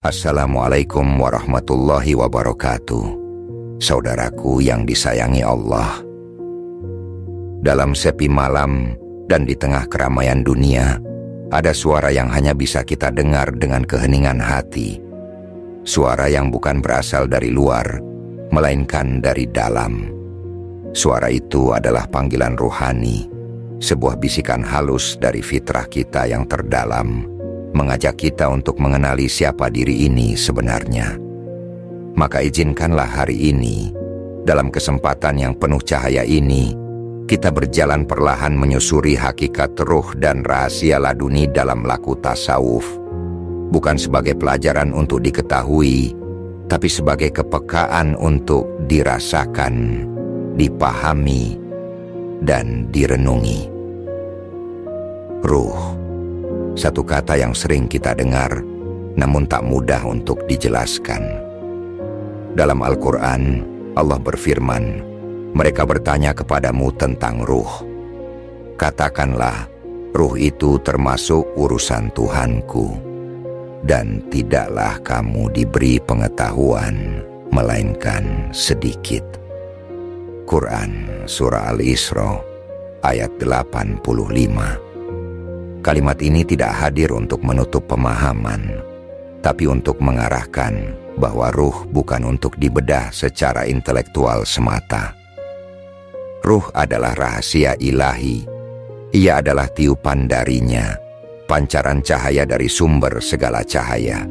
Assalamualaikum warahmatullahi wabarakatuh. Saudaraku yang disayangi Allah, dalam sepi malam dan di tengah keramaian dunia, ada suara yang hanya bisa kita dengar dengan keheningan hati. Suara yang bukan berasal dari luar, melainkan dari dalam. Suara itu adalah panggilan ruhani, sebuah bisikan halus dari fitrah kita yang terdalam, mengajak kita untuk mengenali siapa diri ini sebenarnya. Maka izinkanlah hari ini, dalam kesempatan yang penuh cahaya ini, kita berjalan perlahan menyusuri hakikat ruh dan rahasia laduni dalam laku tasawuf. Bukan sebagai pelajaran untuk diketahui, tapi sebagai kepekaan untuk dirasakan, dipahami, dan direnungi. Ruh, satu kata yang sering kita dengar, namun tak mudah untuk dijelaskan. Dalam Al-Quran, Allah berfirman, "Mereka bertanya kepadamu tentang ruh. Katakanlah, ruh itu termasuk urusan Tuhanku, dan tidaklah kamu diberi pengetahuan, melainkan sedikit." Quran Surah Al-Isra ayat 85. Kalimat ini tidak hadir untuk menutup pemahaman, tapi untuk mengarahkan bahwa ruh bukan untuk dibedah secara intelektual semata. Ruh adalah rahasia ilahi. Ia adalah tiupan darinya, pancaran cahaya dari sumber segala cahaya.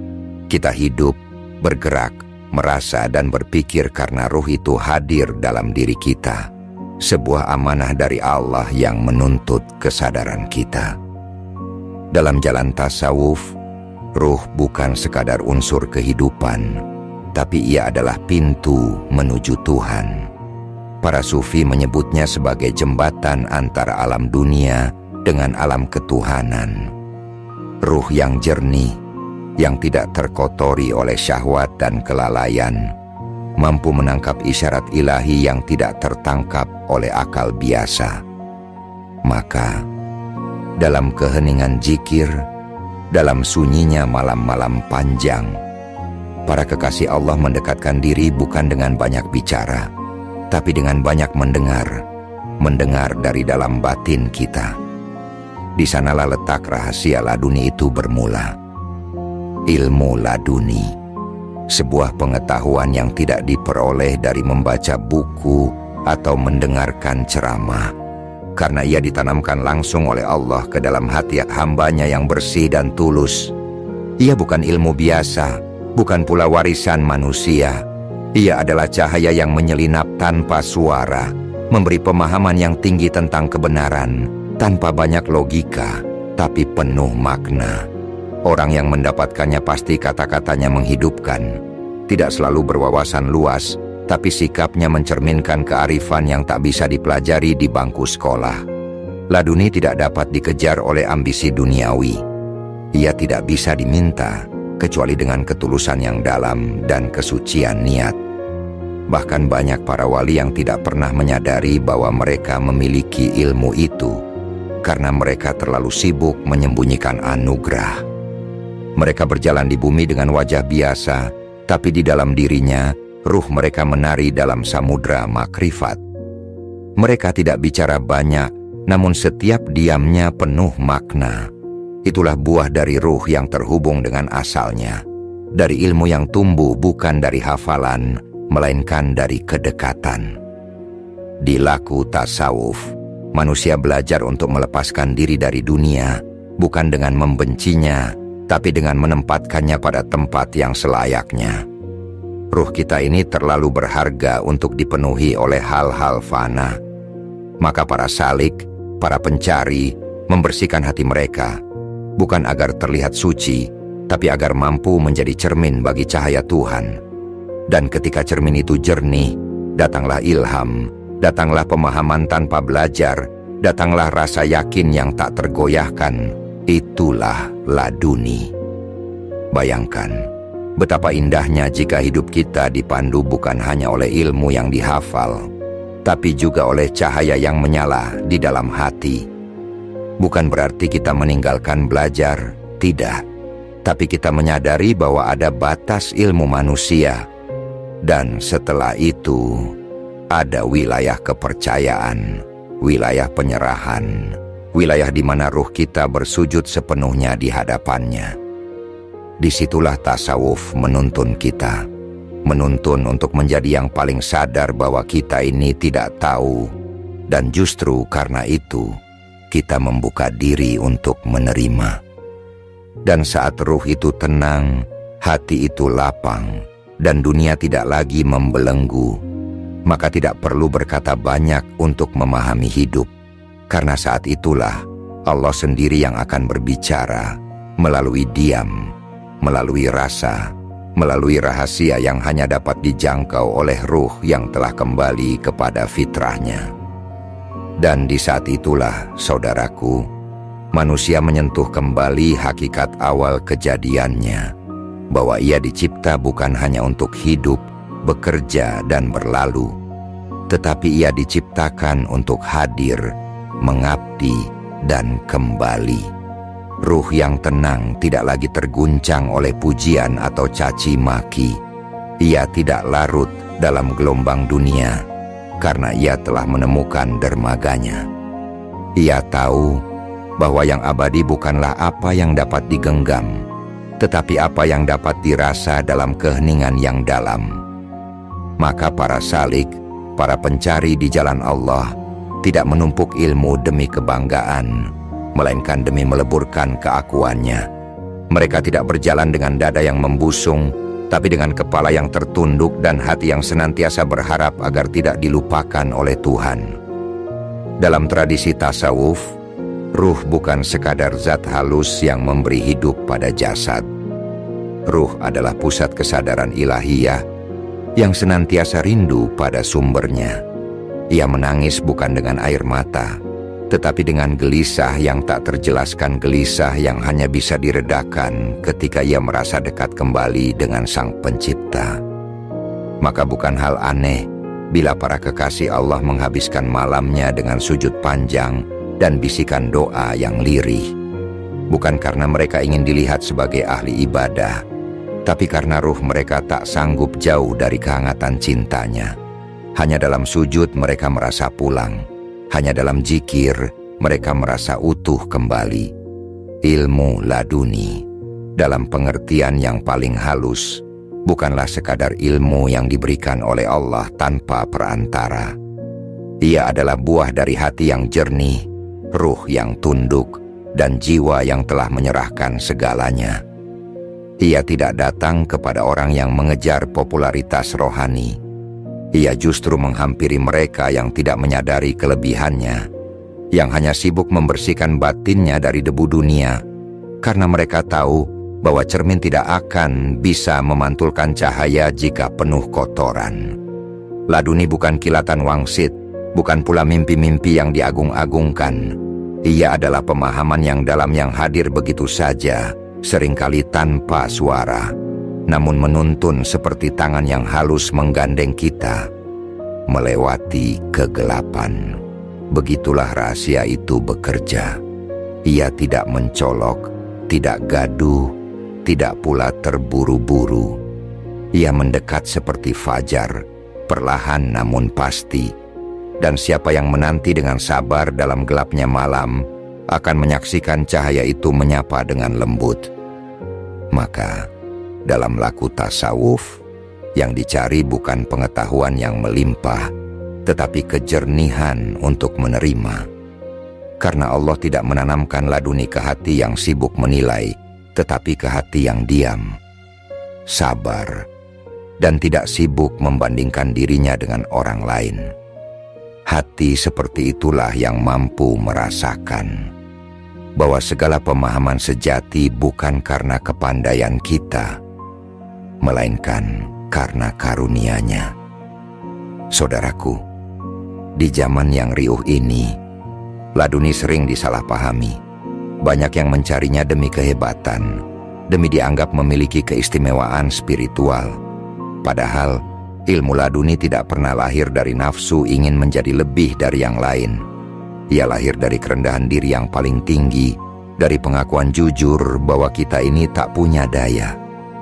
Kita hidup, bergerak, merasa dan berpikir karena ruh itu hadir dalam diri kita. Sebuah amanah dari Allah yang menuntut kesadaran kita. Dalam jalan tasawuf, ruh bukan sekadar unsur kehidupan, tapi ia adalah pintu menuju Tuhan. Para sufi menyebutnya sebagai jembatan antara alam dunia dengan alam ketuhanan. Ruh yang jernih, yang tidak terkotori oleh syahwat dan kelalaian, mampu menangkap isyarat ilahi yang tidak tertangkap oleh akal biasa. Maka, dalam keheningan zikir, dalam sunyinya malam-malam panjang, para kekasih Allah mendekatkan diri bukan dengan banyak bicara, tapi dengan banyak mendengar dari dalam batin kita. Di sanalah letak rahasia laduni itu bermula. Ilmu laduni, sebuah pengetahuan yang tidak diperoleh dari membaca buku atau mendengarkan ceramah, karena ia ditanamkan langsung oleh Allah ke dalam hati hambanya yang bersih dan tulus. Ia bukan ilmu biasa, bukan pula warisan manusia. Ia adalah cahaya yang menyelinap tanpa suara, memberi pemahaman yang tinggi tentang kebenaran, tanpa banyak logika, tapi penuh makna. Orang yang mendapatkannya pasti kata-katanya menghidupkan. Tidak selalu berwawasan luas, tapi sikapnya mencerminkan kearifan yang tak bisa dipelajari di bangku sekolah. Laduni tidak dapat dikejar oleh ambisi duniawi. Ia tidak bisa diminta, kecuali dengan ketulusan yang dalam dan kesucian niat. Bahkan banyak para wali yang tidak pernah menyadari bahwa mereka memiliki ilmu itu, karena mereka terlalu sibuk menyembunyikan anugerah. Mereka berjalan di bumi dengan wajah biasa, tapi di dalam dirinya, ruh mereka menari dalam samudra makrifat. Mereka tidak bicara banyak, namun setiap diamnya penuh makna. Itulah buah dari ruh yang terhubung dengan asalnya, dari ilmu yang tumbuh bukan dari hafalan, melainkan dari kedekatan. Di laku tasawuf, manusia belajar untuk melepaskan diri dari dunia, bukan dengan membencinya, tapi dengan menempatkannya pada tempat yang selayaknya. Ruh kita ini terlalu berharga untuk dipenuhi oleh hal-hal fana. Maka para salik, para pencari, membersihkan hati mereka, bukan agar terlihat suci, tapi agar mampu menjadi cermin bagi cahaya Tuhan. Dan ketika cermin itu jernih, datanglah ilham, datanglah pemahaman tanpa belajar, datanglah rasa yakin yang tak tergoyahkan. Itulah laduni. Bayangkan, betapa indahnya jika hidup kita dipandu bukan hanya oleh ilmu yang dihafal, tapi juga oleh cahaya yang menyala di dalam hati. Bukan berarti kita meninggalkan belajar, tidak. Tapi kita menyadari bahwa ada batas ilmu manusia, dan setelah itu ada wilayah kepercayaan, wilayah penyerahan, wilayah di mana ruh kita bersujud sepenuhnya di hadapannya. Disitulah tasawuf menuntun kita, menuntun untuk menjadi yang paling sadar bahwa kita ini tidak tahu, dan justru karena itu kita membuka diri untuk menerima. Dan saat ruh itu tenang, hati itu lapang, dan dunia tidak lagi membelenggu, maka tidak perlu berkata banyak untuk memahami hidup, karena saat itulah Allah sendiri yang akan berbicara melalui diam, melalui rasa, melalui rahasia yang hanya dapat dijangkau oleh ruh yang telah kembali kepada fitrahnya. Dan di saat itulah, saudaraku, manusia menyentuh kembali hakikat awal kejadiannya, bahwa ia dicipta bukan hanya untuk hidup, bekerja, dan berlalu, tetapi ia diciptakan untuk hadir, mengabdi, dan kembali. Ruh yang tenang tidak lagi terguncang oleh pujian atau caci maki. Ia tidak larut dalam gelombang dunia, karena ia telah menemukan dermaganya. Ia tahu bahwa yang abadi bukanlah apa yang dapat digenggam, tetapi apa yang dapat dirasa dalam keheningan yang dalam. Maka para salik, para pencari di jalan Allah, tidak menumpuk ilmu demi kebanggaan, melainkan demi meleburkan keakuannya. Mereka tidak berjalan dengan dada yang membusung, tapi dengan kepala yang tertunduk dan hati yang senantiasa berharap agar tidak dilupakan oleh Tuhan. Dalam tradisi tasawuf, ruh bukan sekadar zat halus yang memberi hidup pada jasad. Ruh adalah pusat kesadaran ilahiyah yang senantiasa rindu pada sumbernya. Ia menangis bukan dengan air mata, tetapi dengan gelisah yang tak terjelaskan, gelisah yang hanya bisa diredakan ketika ia merasa dekat kembali dengan Sang Pencipta. Maka bukan hal aneh bila para kekasih Allah menghabiskan malamnya dengan sujud panjang dan bisikan doa yang lirih. Bukan karena mereka ingin dilihat sebagai ahli ibadah, tapi karena ruh mereka tak sanggup jauh dari kehangatan cintanya. Hanya dalam sujud mereka merasa pulang. Hanya dalam zikir mereka merasa utuh kembali. Ilmu laduni, dalam pengertian yang paling halus, bukanlah sekadar ilmu yang diberikan oleh Allah tanpa perantara. Ia adalah buah dari hati yang jernih, ruh yang tunduk, dan jiwa yang telah menyerahkan segalanya. Ia tidak datang kepada orang yang mengejar popularitas rohani. Ia justru menghampiri mereka yang tidak menyadari kelebihannya, yang hanya sibuk membersihkan batinnya dari debu dunia, karena mereka tahu bahwa cermin tidak akan bisa memantulkan cahaya jika penuh kotoran. Laduni bukan kilatan wangsit, bukan pula mimpi-mimpi yang diagung-agungkan. Ia adalah pemahaman yang dalam yang hadir begitu saja, seringkali tanpa suara, namun menuntun seperti tangan yang halus menggandeng kita melewati kegelapan. Begitulah rahasia itu bekerja. Ia tidak mencolok, tidak gaduh, tidak pula terburu-buru. Ia mendekat seperti fajar, perlahan namun pasti. Dan siapa yang menanti dengan sabar dalam gelapnya malam akan menyaksikan cahaya itu menyapa dengan lembut. Maka dalam laku tasawuf, yang dicari bukan pengetahuan yang melimpah, tetapi kejernihan untuk menerima. Karena Allah tidak menanamkan laduni ke hati yang sibuk menilai, tetapi ke hati yang diam, sabar, dan tidak sibuk membandingkan dirinya dengan orang lain. Hati seperti itulah yang mampu merasakan bahwa segala pemahaman sejati bukan karena kepandaian kita, melainkan karena karunia-Nya. Saudaraku, di zaman yang riuh ini, laduni sering disalahpahami. Banyak yang mencarinya demi kehebatan, demi dianggap memiliki keistimewaan spiritual. Padahal, ilmu laduni tidak pernah lahir dari nafsu ingin menjadi lebih dari yang lain. Ia lahir dari kerendahan diri yang paling tinggi, dari pengakuan jujur bahwa kita ini tak punya daya.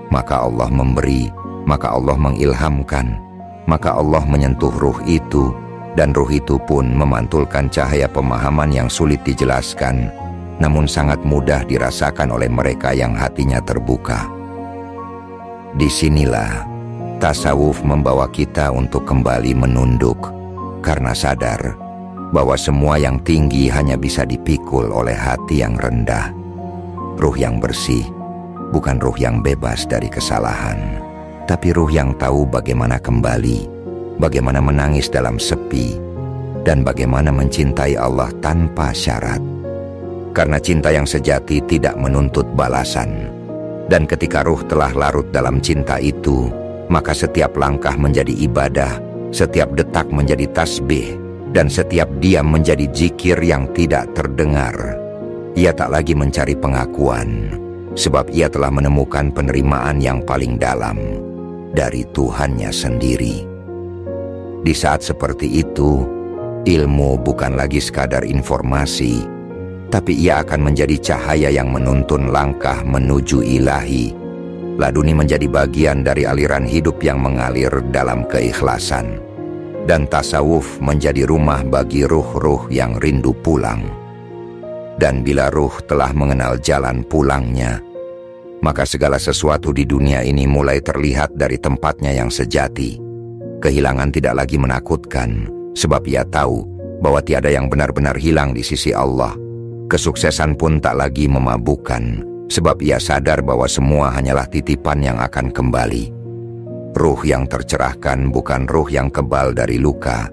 Maka Allah memberi, maka Allah mengilhamkan, maka Allah menyentuh ruh itu, dan ruh itu pun memantulkan cahaya pemahaman yang sulit dijelaskan, namun sangat mudah dirasakan oleh mereka yang hatinya terbuka. Disinilah tasawuf membawa kita untuk kembali menunduk, karena sadar bahwa semua yang tinggi hanya bisa dipikul oleh hati yang rendah. Ruh yang bersih, bukan ruh yang bebas dari kesalahan, tapi ruh yang tahu bagaimana kembali, bagaimana menangis dalam sepi, dan bagaimana mencintai Allah tanpa syarat. Karena cinta yang sejati tidak menuntut balasan. Dan ketika ruh telah larut dalam cinta itu, maka setiap langkah menjadi ibadah, setiap detak menjadi tasbih, dan setiap diam menjadi zikir yang tidak terdengar. Ia tak lagi mencari pengakuan, sebab ia telah menemukan penerimaan yang paling dalam dari Tuhannya sendiri. Di saat seperti itu, ilmu bukan lagi sekadar informasi, tapi ia akan menjadi cahaya yang menuntun langkah menuju ilahi. Laduni menjadi bagian dari aliran hidup yang mengalir dalam keikhlasan. Dan tasawuf menjadi rumah bagi ruh-ruh yang rindu pulang. Dan bila ruh telah mengenal jalan pulangnya, maka segala sesuatu di dunia ini mulai terlihat dari tempatnya yang sejati. Kehilangan tidak lagi menakutkan, sebab ia tahu bahwa tiada yang benar-benar hilang di sisi Allah. Kesuksesan pun tak lagi memabukkan, sebab ia sadar bahwa semua hanyalah titipan yang akan kembali. Ruh yang tercerahkan bukan ruh yang kebal dari luka,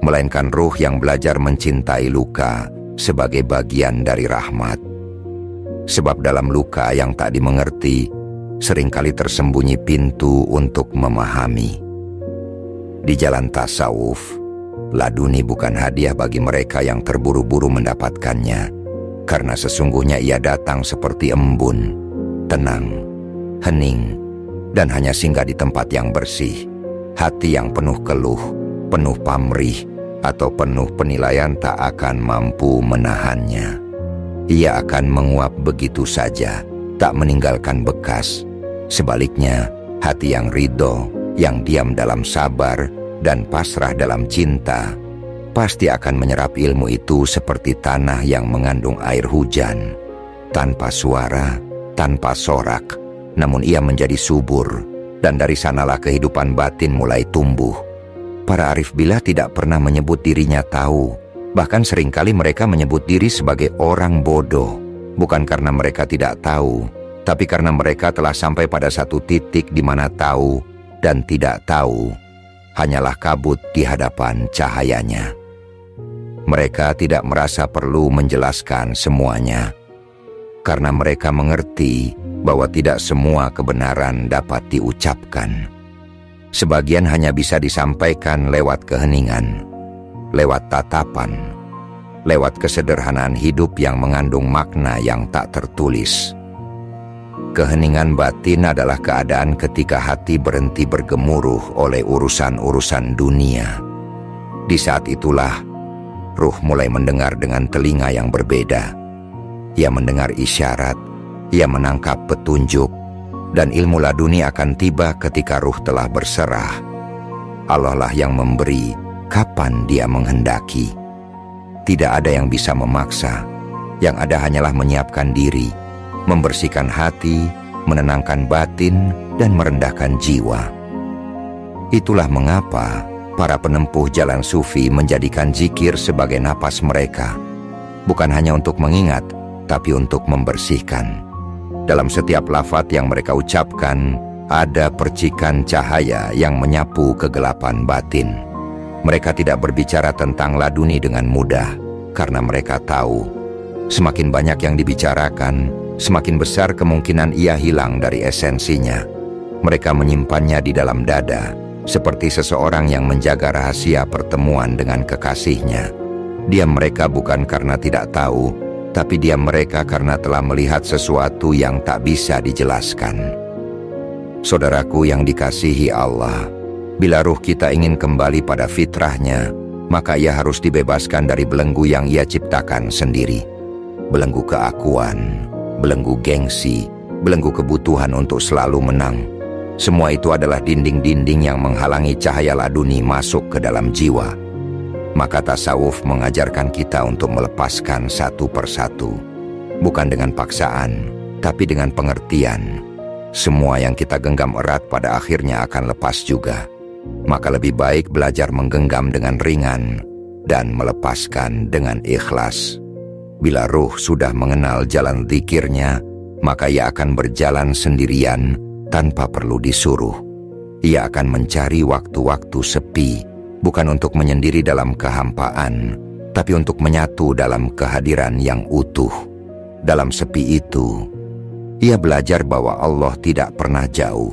melainkan ruh yang belajar mencintai luka sebagai bagian dari rahmat. Sebab dalam luka yang tak dimengerti, seringkali tersembunyi pintu untuk memahami. Di jalan tasawuf, laduni bukan hadiah bagi mereka yang terburu-buru mendapatkannya, karena sesungguhnya ia datang seperti embun, tenang, hening, dan hanya singgah di tempat yang bersih. Hati yang penuh keluh, penuh pamrih, atau penuh penilaian tak akan mampu menahannya. Ia akan menguap begitu saja, tak meninggalkan bekas. Sebaliknya, hati yang ridho, yang diam dalam sabar, dan pasrah dalam cinta, pasti akan menyerap ilmu itu seperti tanah yang mengandung air hujan. Tanpa suara, tanpa sorak, namun ia menjadi subur, dan dari sanalah kehidupan batin mulai tumbuh. Para arif billah tidak pernah menyebut dirinya tahu, bahkan seringkali mereka menyebut diri sebagai orang bodoh, bukan karena mereka tidak tahu, tapi karena mereka telah sampai pada satu titik di mana tahu dan tidak tahu hanyalah kabut di hadapan cahayanya. Mereka tidak merasa perlu menjelaskan semuanya, karena mereka mengerti bahwa tidak semua kebenaran dapat diucapkan. Sebagian hanya bisa disampaikan lewat keheningan, lewat tatapan, lewat kesederhanaan hidup yang mengandung makna yang tak tertulis. Keheningan batin adalah keadaan ketika hati berhenti bergemuruh oleh urusan-urusan dunia. Di saat itulah, ruh mulai mendengar dengan telinga yang berbeda. Ia mendengar isyarat, ia menangkap petunjuk, dan ilmu laduni akan tiba ketika ruh telah berserah. Allah lah yang memberi kapan dia menghendaki. Tidak ada yang bisa memaksa, yang ada hanyalah menyiapkan diri, membersihkan hati, menenangkan batin, dan merendahkan jiwa. Itulah mengapa para penempuh jalan sufi menjadikan zikir sebagai napas mereka, bukan hanya untuk mengingat, tapi untuk membersihkan. Dalam setiap lafaz yang mereka ucapkan, ada percikan cahaya yang menyapu kegelapan batin. Mereka tidak berbicara tentang laduni dengan mudah, karena mereka tahu, semakin banyak yang dibicarakan, semakin besar kemungkinan ia hilang dari esensinya. Mereka menyimpannya di dalam dada, seperti seseorang yang menjaga rahasia pertemuan dengan kekasihnya. Diam mereka bukan karena tidak tahu, tapi diam mereka karena telah melihat sesuatu yang tak bisa dijelaskan. Saudaraku yang dikasihi Allah, bila ruh kita ingin kembali pada fitrahnya, maka ia harus dibebaskan dari belenggu yang ia ciptakan sendiri. belenggu keakuan, belenggu gengsi, belenggu kebutuhan untuk selalu menang. Semua itu adalah dinding-dinding yang menghalangi cahaya laduni masuk ke dalam jiwa. Maka tasawuf mengajarkan kita untuk melepaskan satu persatu, bukan dengan paksaan, tapi dengan pengertian. Semua yang kita genggam erat pada akhirnya akan lepas juga. Maka lebih baik belajar menggenggam dengan ringan dan melepaskan dengan ikhlas. Bila ruh sudah mengenal jalan zikirnya, maka ia akan berjalan sendirian tanpa perlu disuruh. Ia akan mencari waktu-waktu sepi, bukan untuk menyendiri dalam kehampaan, tapi untuk menyatu dalam kehadiran yang utuh. Dalam sepi itu, ia belajar bahwa Allah tidak pernah jauh,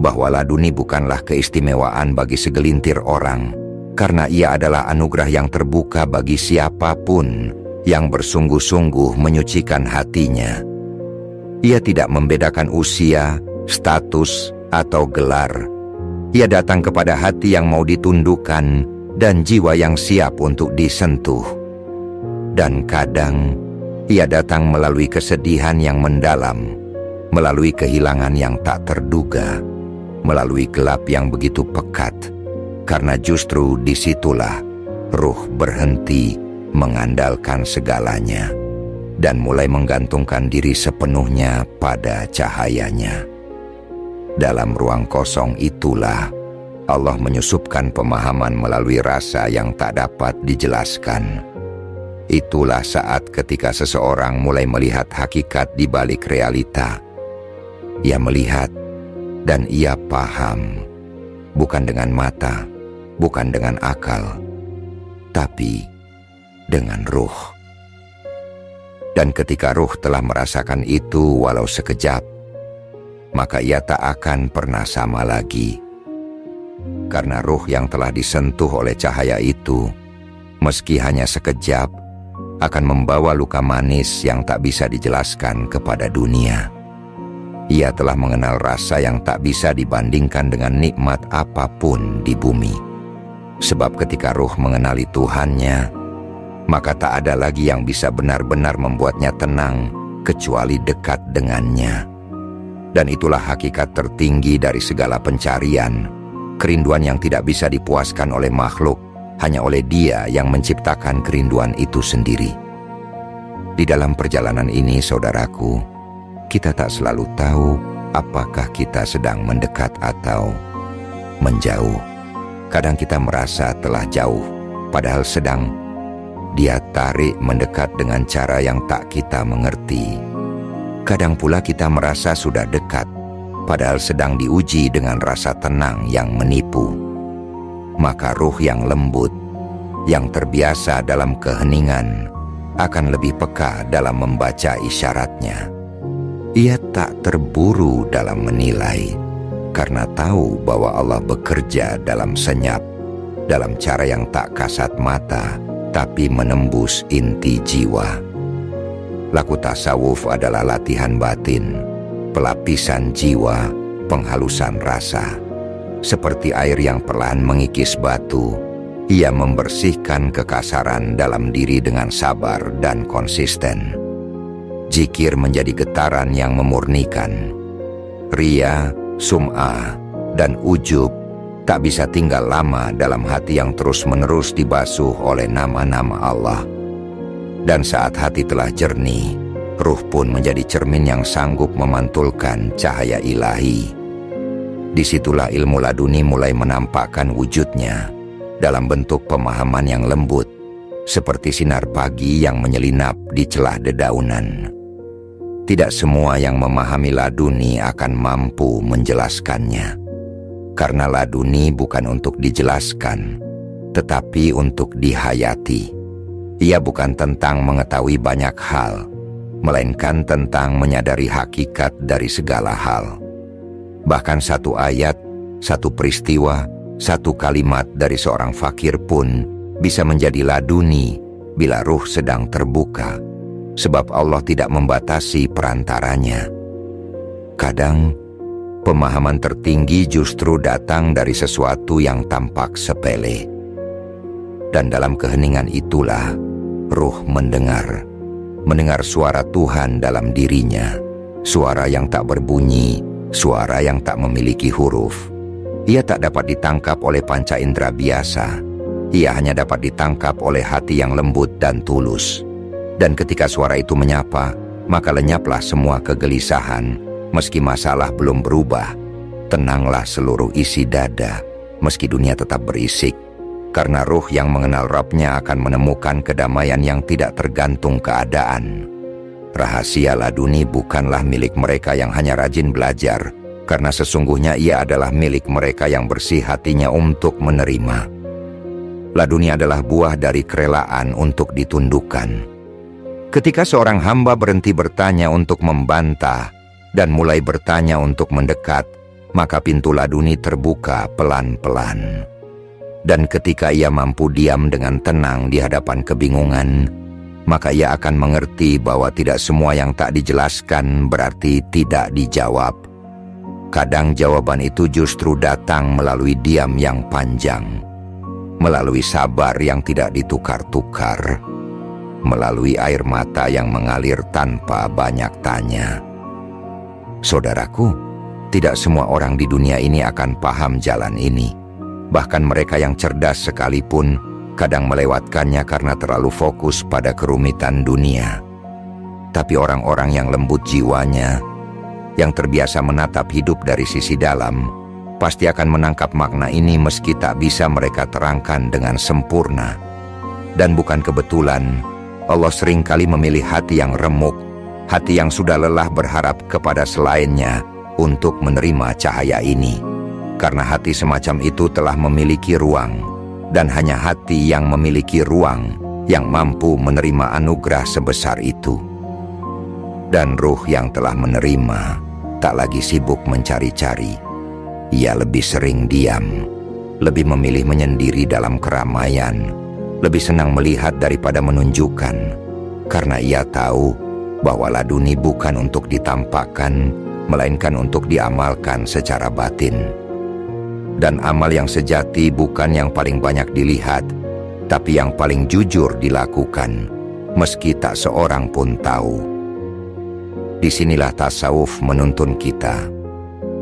bahwa laduni bukanlah keistimewaan bagi segelintir orang, karena ia adalah anugerah yang terbuka bagi siapapun yang bersungguh-sungguh menyucikan hatinya. Ia tidak membedakan usia, status, atau gelar. Ia datang kepada hati yang mau ditundukkan dan jiwa yang siap untuk disentuh. Dan kadang, ia datang melalui kesedihan yang mendalam, melalui kehilangan yang tak terduga, melalui gelap yang begitu pekat, karena justru disitulah ruh berhenti mengandalkan segalanya dan mulai menggantungkan diri sepenuhnya pada cahayanya. Dalam ruang kosong itulah Allah menyusupkan pemahaman melalui rasa yang tak dapat dijelaskan. Itulah saat ketika seseorang mulai melihat hakikat di balik realita. Ia melihat dan ia paham, bukan dengan mata, bukan dengan akal, tapi dengan ruh. Dan ketika ruh telah merasakan itu walau sekejap, maka ia tak akan pernah sama lagi. Karena ruh yang telah disentuh oleh cahaya itu, meski hanya sekejap, akan membawa luka manis yang tak bisa dijelaskan kepada dunia. Ia telah mengenal rasa yang tak bisa dibandingkan dengan nikmat apapun di bumi. Sebab ketika ruh mengenali Tuhannya, maka tak ada lagi yang bisa benar-benar membuatnya tenang kecuali dekat dengannya. Dan itulah hakikat tertinggi dari segala pencarian, kerinduan yang tidak bisa dipuaskan oleh makhluk, hanya oleh Dia yang menciptakan kerinduan itu sendiri. Di dalam perjalanan ini, saudaraku, kita tak selalu tahu apakah kita sedang mendekat atau menjauh. Kadang kita merasa telah jauh, padahal sedang Dia tarik mendekat dengan cara yang tak kita mengerti. Kadang pula kita merasa sudah dekat, padahal sedang diuji dengan rasa tenang yang menipu. Maka ruh yang lembut, yang terbiasa dalam keheningan, akan lebih peka dalam membaca isyaratnya. Ia tak terburu dalam menilai, karena tahu bahwa Allah bekerja dalam senyap, dalam cara yang tak kasat mata, tapi menembus inti jiwa. Laku tasawuf adalah latihan batin, pelapisan jiwa, penghalusan rasa. Seperti air yang perlahan mengikis batu, ia membersihkan kekasaran dalam diri dengan sabar dan konsisten. Zikir menjadi getaran yang memurnikan. Ria, sum'ah, dan ujub tak bisa tinggal lama dalam hati yang terus-menerus dibasuh oleh nama-nama Allah. Dan saat hati telah jernih, ruh pun menjadi cermin yang sanggup memantulkan cahaya ilahi. Disitulah ilmu laduni mulai menampakkan wujudnya dalam bentuk pemahaman yang lembut, seperti sinar pagi yang menyelinap di celah dedaunan. Tidak semua yang memahami laduni akan mampu menjelaskannya, karena laduni bukan untuk dijelaskan, tetapi untuk dihayati. Ia bukan tentang mengetahui banyak hal, melainkan tentang menyadari hakikat dari segala hal. Bahkan satu ayat, satu peristiwa, satu kalimat dari seorang fakir pun bisa menjadi laduni bila ruh sedang terbuka, sebab Allah tidak membatasi perantaranya. Kadang, pemahaman tertinggi justru datang dari sesuatu yang tampak sepele. Dan dalam keheningan itulah, ruh mendengar, mendengar suara Tuhan dalam dirinya, suara yang tak berbunyi, suara yang tak memiliki huruf. Ia tak dapat ditangkap oleh panca indera biasa. Ia hanya dapat ditangkap oleh hati yang lembut dan tulus. Dan ketika suara itu menyapa, maka lenyaplah semua kegelisahan, meski masalah belum berubah. Tenanglah seluruh isi dada, meski dunia tetap berisik. Karena ruh yang mengenal Rabb-nya akan menemukan kedamaian yang tidak tergantung keadaan. Rahasia laduni bukanlah milik mereka yang hanya rajin belajar, karena sesungguhnya ia adalah milik mereka yang bersih hatinya untuk menerima. Laduni adalah buah dari kerelaan untuk ditundukkan. Ketika seorang hamba berhenti bertanya untuk membantah dan mulai bertanya untuk mendekat, maka pintu laduni terbuka pelan-pelan. Dan ketika ia mampu diam dengan tenang di hadapan kebingungan, maka ia akan mengerti bahwa tidak semua yang tak dijelaskan berarti tidak dijawab. Kadang jawaban itu justru datang melalui diam yang panjang, melalui sabar yang tidak ditukar-tukar, melalui air mata yang mengalir tanpa banyak tanya. Saudaraku, tidak semua orang di dunia ini akan paham jalan ini. Bahkan mereka yang cerdas sekalipun kadang melewatkannya karena terlalu fokus pada kerumitan dunia. Tapi orang-orang yang lembut jiwanya, yang terbiasa menatap hidup dari sisi dalam, pasti akan menangkap makna ini meski tak bisa mereka terangkan dengan sempurna. Dan bukan kebetulan, Allah seringkali memilih hati yang remuk, hati yang sudah lelah berharap kepada selainnya untuk menerima cahaya ini. Karena hati semacam itu telah memiliki ruang, dan hanya hati yang memiliki ruang yang mampu menerima anugerah sebesar itu. Dan ruh yang telah menerima tak lagi sibuk mencari-cari. Ia lebih sering diam, lebih memilih menyendiri dalam keramaian, lebih senang melihat daripada menunjukkan, karena ia tahu bahwa laduni bukan untuk ditampakkan, melainkan untuk diamalkan secara batin. Dan amal yang sejati bukan yang paling banyak dilihat, tapi yang paling jujur dilakukan, meski tak seorang pun tahu. Disinilah tasawuf menuntun kita,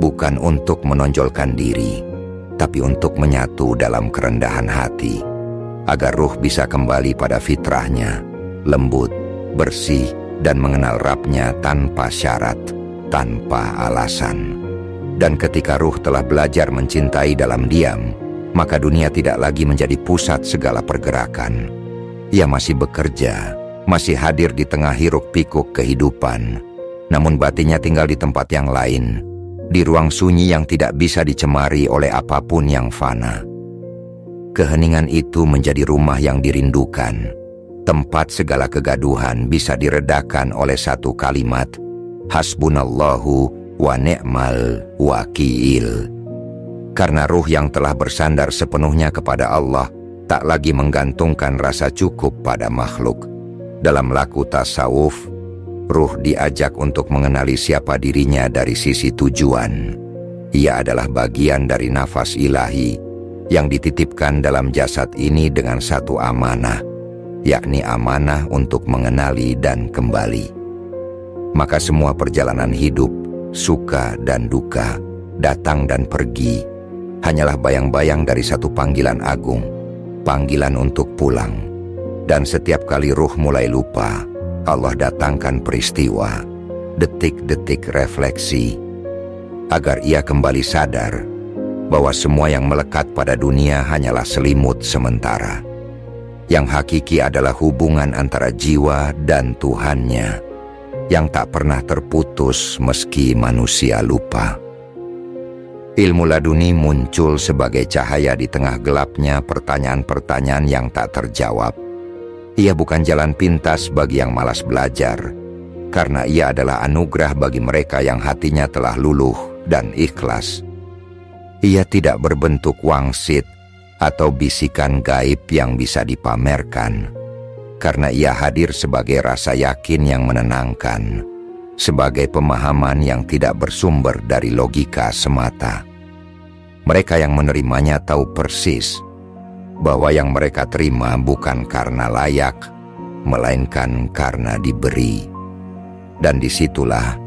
bukan untuk menonjolkan diri, tapi untuk menyatu dalam kerendahan hati, agar ruh bisa kembali pada fitrahnya, lembut, bersih, dan mengenal Rabb-nya tanpa syarat, tanpa alasan. Dan ketika ruh telah belajar mencintai dalam diam, maka dunia tidak lagi menjadi pusat segala pergerakan. Ia masih bekerja, masih hadir di tengah hiruk-pikuk kehidupan, namun batinnya tinggal di tempat yang lain, di ruang sunyi yang tidak bisa dicemari oleh apapun yang fana. Keheningan itu menjadi rumah yang dirindukan, tempat segala kegaduhan bisa diredakan oleh satu kalimat, hasbunallahu wa ni'mal wakil. Karena ruh yang telah bersandar sepenuhnya kepada Allah tak lagi menggantungkan rasa cukup pada makhluk. Dalam laku tasawuf, ruh diajak untuk mengenali siapa dirinya dari sisi tujuan. Ia adalah bagian dari nafas ilahi yang dititipkan dalam jasad ini dengan satu amanah, yakni amanah untuk mengenali dan kembali. Maka semua perjalanan hidup, suka dan duka, datang dan pergi, hanyalah bayang-bayang dari satu panggilan agung, panggilan untuk pulang. Dan setiap kali ruh mulai lupa, Allah datangkan peristiwa, detik-detik refleksi, agar ia kembali sadar bahwa semua yang melekat pada dunia hanyalah selimut sementara. Yang hakiki adalah hubungan antara jiwa dan Tuhannya, yang tak pernah terputus meski manusia lupa. Ilmu laduni muncul sebagai cahaya di tengah gelapnya pertanyaan-pertanyaan yang tak terjawab. Ia bukan jalan pintas bagi yang malas belajar, karena ia adalah anugerah bagi mereka yang hatinya telah luluh dan ikhlas. Ia tidak berbentuk wangsit atau bisikan gaib yang bisa dipamerkan, karena ia hadir sebagai rasa yakin yang menenangkan, sebagai pemahaman yang tidak bersumber dari logika semata. Mereka yang menerimanya tahu persis bahwa yang mereka terima bukan karena layak, melainkan karena diberi. Dan disitulah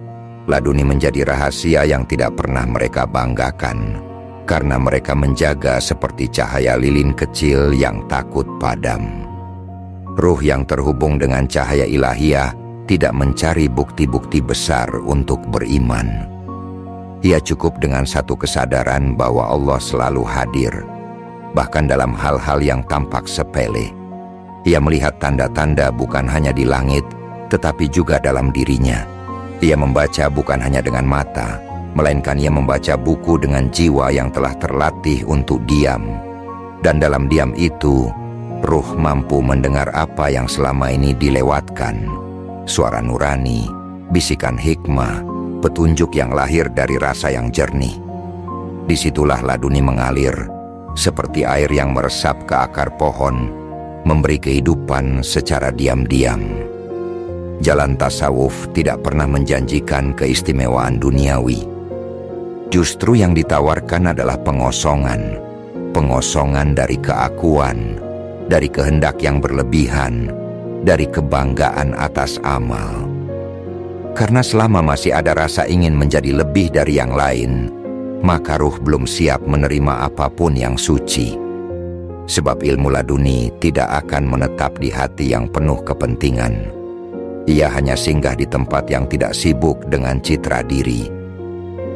laduni menjadi rahasia yang tidak pernah mereka banggakan, karena mereka menjaga seperti cahaya lilin kecil yang takut padam. Ruh yang terhubung dengan cahaya ilahiyah tidak mencari bukti-bukti besar untuk beriman. Ia cukup dengan satu kesadaran bahwa Allah selalu hadir, bahkan dalam hal-hal yang tampak sepele. Ia melihat tanda-tanda bukan hanya di langit, tetapi juga dalam dirinya. Ia membaca bukan hanya dengan mata, melainkan ia membaca buku dengan jiwa yang telah terlatih untuk diam. Dan dalam diam itu, ruh mampu mendengar apa yang selama ini dilewatkan. Suara nurani, bisikan hikmah, petunjuk yang lahir dari rasa yang jernih. Disitulah laduni mengalir, seperti air yang meresap ke akar pohon, memberi kehidupan secara diam-diam. Jalan tasawuf tidak pernah menjanjikan keistimewaan duniawi. Justru yang ditawarkan adalah pengosongan. Pengosongan dari keakuan, dari kehendak yang berlebihan, dari kebanggaan atas amal. Karena selama masih ada rasa ingin menjadi lebih dari yang lain, maka ruh belum siap menerima apapun yang suci. Sebab ilmu laduni tidak akan menetap di hati yang penuh kepentingan. Ia hanya singgah di tempat yang tidak sibuk dengan citra diri.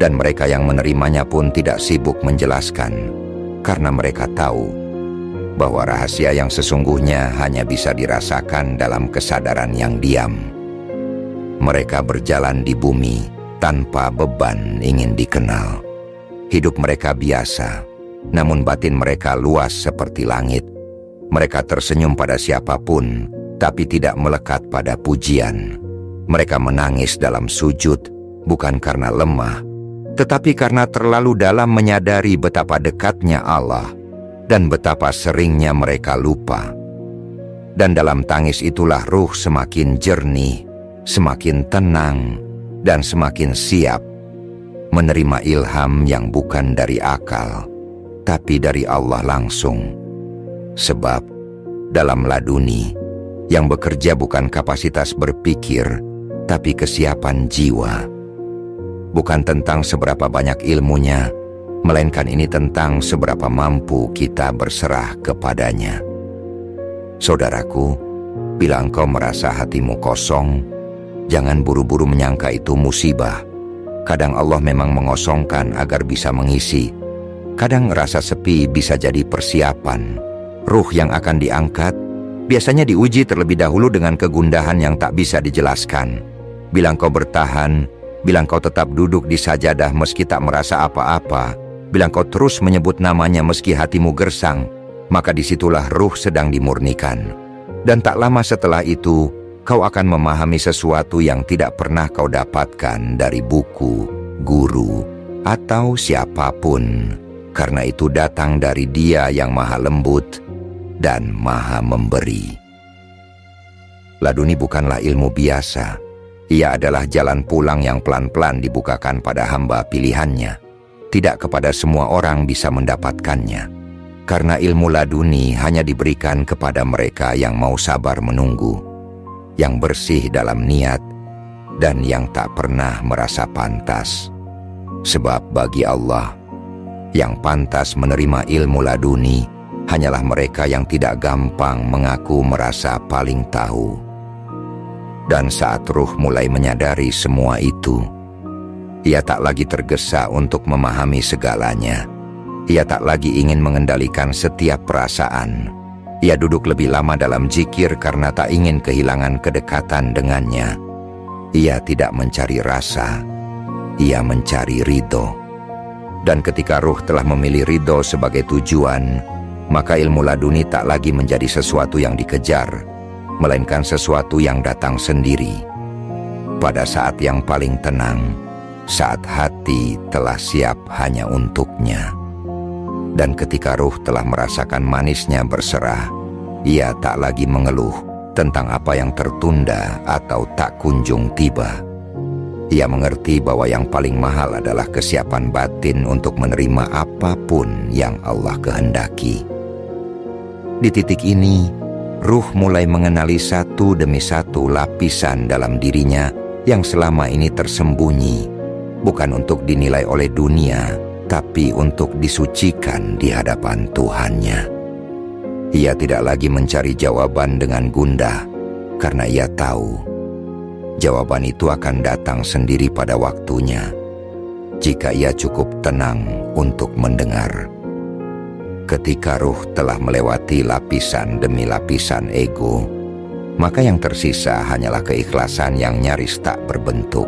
Dan mereka yang menerimanya pun tidak sibuk menjelaskan, karena mereka tahu bahwa rahasia yang sesungguhnya hanya bisa dirasakan dalam kesadaran yang diam. Mereka berjalan di bumi tanpa beban ingin dikenal. Hidup mereka biasa, namun batin mereka luas seperti langit. Mereka tersenyum pada siapapun, tapi tidak melekat pada pujian. Mereka menangis dalam sujud, bukan karena lemah, tetapi karena terlalu dalam menyadari betapa dekatnya Allah dan betapa seringnya mereka lupa. Dan dalam tangis itulah ruh semakin jernih, semakin tenang, dan semakin siap menerima ilham yang bukan dari akal, tapi dari Allah langsung. Sebab dalam laduni, yang bekerja bukan kapasitas berpikir, tapi kesiapan jiwa. Bukan tentang seberapa banyak ilmunya, melainkan ini tentang seberapa mampu kita berserah kepadanya. Saudaraku, bila engkau merasa hatimu kosong, jangan buru-buru menyangka itu musibah. Kadang Allah memang mengosongkan agar bisa mengisi. Kadang rasa sepi bisa jadi persiapan. Ruh yang akan diangkat biasanya diuji terlebih dahulu dengan kegundahan yang tak bisa dijelaskan. Bila engkau bertahan, bila engkau tetap duduk di sajadah meski tak merasa apa-apa, bila engkau terus menyebut namanya meski hatimu gersang, maka disitulah ruh sedang dimurnikan. Dan tak lama setelah itu, kau akan memahami sesuatu yang tidak pernah kau dapatkan dari buku, guru, atau siapapun, karena itu datang dari Dia yang maha lembut dan maha memberi. Laduni bukanlah ilmu biasa. Ia adalah jalan pulang yang pelan-pelan dibukakan pada hamba pilihannya. Tidak kepada semua orang bisa mendapatkannya. Karena ilmu laduni hanya diberikan kepada mereka yang mau sabar menunggu, yang bersih dalam niat, dan yang tak pernah merasa pantas. Sebab bagi Allah, yang pantas menerima ilmu laduni hanyalah mereka yang tidak gampang mengaku merasa paling tahu. Dan saat ruh mulai menyadari semua itu, ia tak lagi tergesa untuk memahami segalanya. Ia tak lagi ingin mengendalikan setiap perasaan. Ia duduk lebih lama dalam zikir karena tak ingin kehilangan kedekatan dengannya. Ia tidak mencari rasa, ia mencari ridho. Dan ketika ruh telah memilih ridho sebagai tujuan, maka ilmu laduni tak lagi menjadi sesuatu yang dikejar, melainkan sesuatu yang datang sendiri. Pada saat yang paling tenang, saat hati telah siap hanya untuknya. Dan ketika ruh telah merasakan manisnya berserah, ia tak lagi mengeluh tentang apa yang tertunda atau tak kunjung tiba. Ia mengerti bahwa yang paling mahal adalah kesiapan batin untuk menerima apapun yang Allah kehendaki. Di titik ini, ruh mulai mengenali satu demi satu lapisan dalam dirinya yang selama ini tersembunyi, bukan untuk dinilai oleh dunia, tapi untuk disucikan di hadapan Tuhannya. Ia tidak lagi mencari jawaban dengan gundah, karena ia tahu jawaban itu akan datang sendiri pada waktunya, jika ia cukup tenang untuk mendengar. Ketika ruh telah melewati lapisan demi lapisan ego, maka yang tersisa hanyalah keikhlasan yang nyaris tak berbentuk.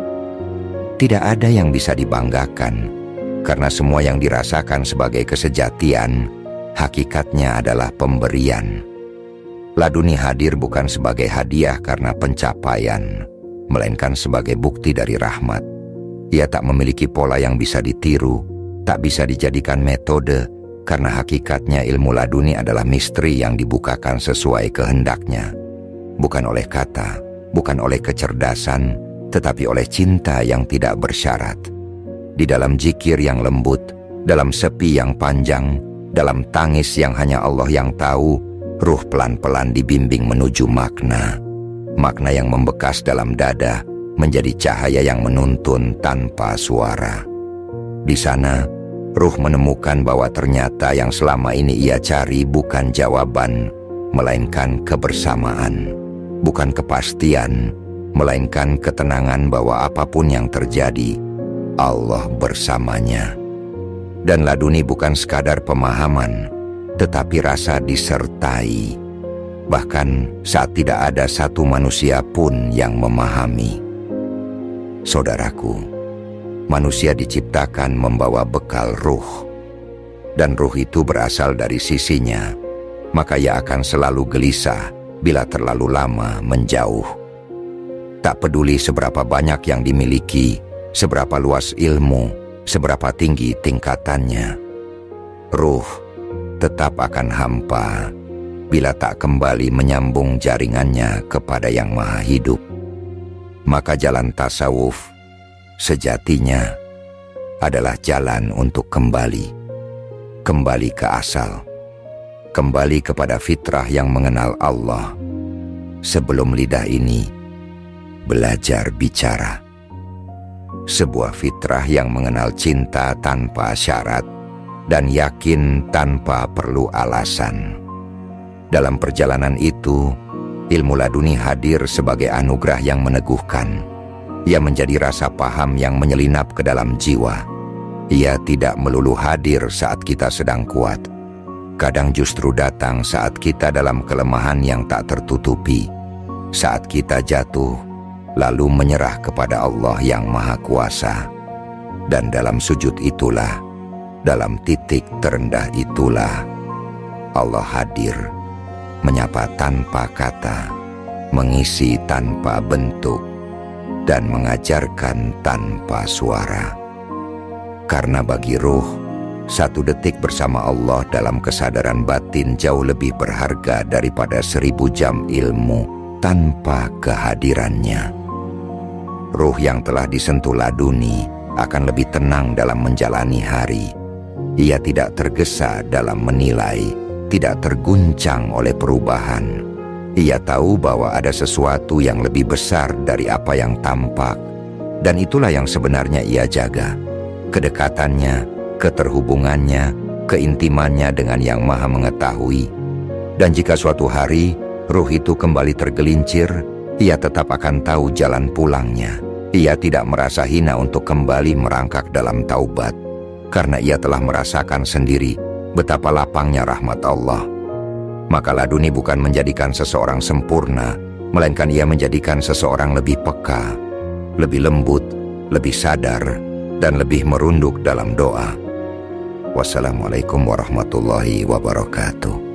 Tidak ada yang bisa dibanggakan, karena semua yang dirasakan sebagai kesejatian, hakikatnya adalah pemberian. Laduni hadir bukan sebagai hadiah karena pencapaian, melainkan sebagai bukti dari rahmat. Ia tak memiliki pola yang bisa ditiru, tak bisa dijadikan metode, karena hakikatnya ilmu laduni adalah misteri yang dibukakan sesuai kehendaknya. Bukan oleh kata, bukan oleh kecerdasan, tetapi oleh cinta yang tidak bersyarat. Di dalam zikir yang lembut, dalam sepi yang panjang, dalam tangis yang hanya Allah yang tahu, ruh pelan-pelan dibimbing menuju makna. Makna yang membekas dalam dada, menjadi cahaya yang menuntun tanpa suara. Di sana, ruh menemukan bahwa ternyata yang selama ini ia cari bukan jawaban, melainkan kebersamaan. Bukan kepastian, melainkan ketenangan bahwa apapun yang terjadi, Allah bersamanya. Dan laduni bukan sekadar pemahaman, tetapi rasa disertai. Bahkan saat tidak ada satu manusia pun yang memahami. Saudaraku, manusia diciptakan membawa bekal ruh, dan ruh itu berasal dari sisinya, maka ia akan selalu gelisah bila terlalu lama menjauh. Tak peduli seberapa banyak yang dimiliki, seberapa luas ilmu, seberapa tinggi tingkatannya, ruh tetap akan hampa bila tak kembali menyambung jaringannya kepada Yang Maha Hidup. Maka jalan tasawuf sejatinya adalah jalan untuk kembali ke asal, kembali kepada fitrah yang mengenal Allah, sebelum lidah ini belajar bicara. Sebuah fitrah yang mengenal cinta tanpa syarat dan yakin tanpa perlu alasan. Dalam perjalanan itu, ilmu laduni hadir sebagai anugerah yang meneguhkan. Ia menjadi rasa paham yang menyelinap ke dalam jiwa. Ia tidak melulu hadir saat kita sedang kuat. Kadang justru datang saat kita dalam kelemahan yang tak tertutupi. Saat kita jatuh, lalu menyerah kepada Allah yang Maha Kuasa. Dan dalam sujud itulah, dalam titik terendah itulah, Allah hadir, menyapa tanpa kata, mengisi tanpa bentuk, dan mengajarkan tanpa suara. Karena bagi ruh, satu detik bersama Allah dalam kesadaran batin jauh lebih berharga daripada 1000 jam ilmu tanpa kehadirannya. Ruh yang telah disentuh laduni akan lebih tenang dalam menjalani hari. Ia tidak tergesa dalam menilai, tidak terguncang oleh perubahan. Ia tahu bahwa ada sesuatu yang lebih besar dari apa yang tampak, dan itulah yang sebenarnya ia jaga. Kedekatannya, keterhubungannya, keintimannya dengan Yang Maha Mengetahui. Dan jika suatu hari ruh itu kembali tergelincir, ia tetap akan tahu jalan pulangnya. Ia tidak merasa hina untuk kembali merangkak dalam taubat, karena ia telah merasakan sendiri betapa lapangnya rahmat Allah. Maka laduni bukan menjadikan seseorang sempurna, melainkan ia menjadikan seseorang lebih peka, lebih lembut, lebih sadar, dan lebih merunduk dalam doa. Wassalamualaikum warahmatullahi wabarakatuh.